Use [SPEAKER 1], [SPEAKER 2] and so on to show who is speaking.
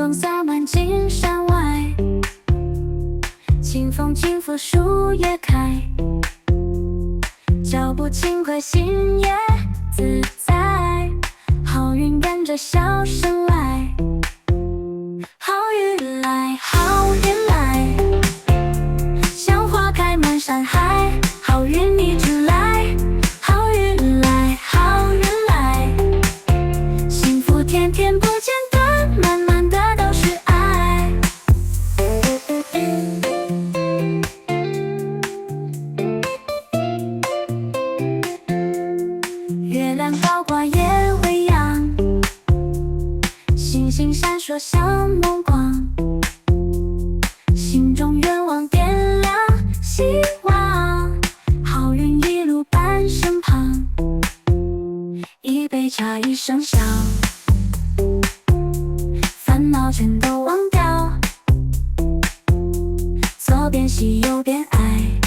[SPEAKER 1] 光洒满金山外，清风轻拂树叶开，脚步轻快心也自在，好运跟着笑声来，好运来，好运来，像花开满山海，好运一直来，好运来，好运来，幸福天天不间断，满满的都是爱。月亮高挂夜未央，星星闪烁像梦光，心中愿望点亮希望，好运一路伴身旁，一杯茶一声笑，烦恼全都忘掉，左边喜右边爱。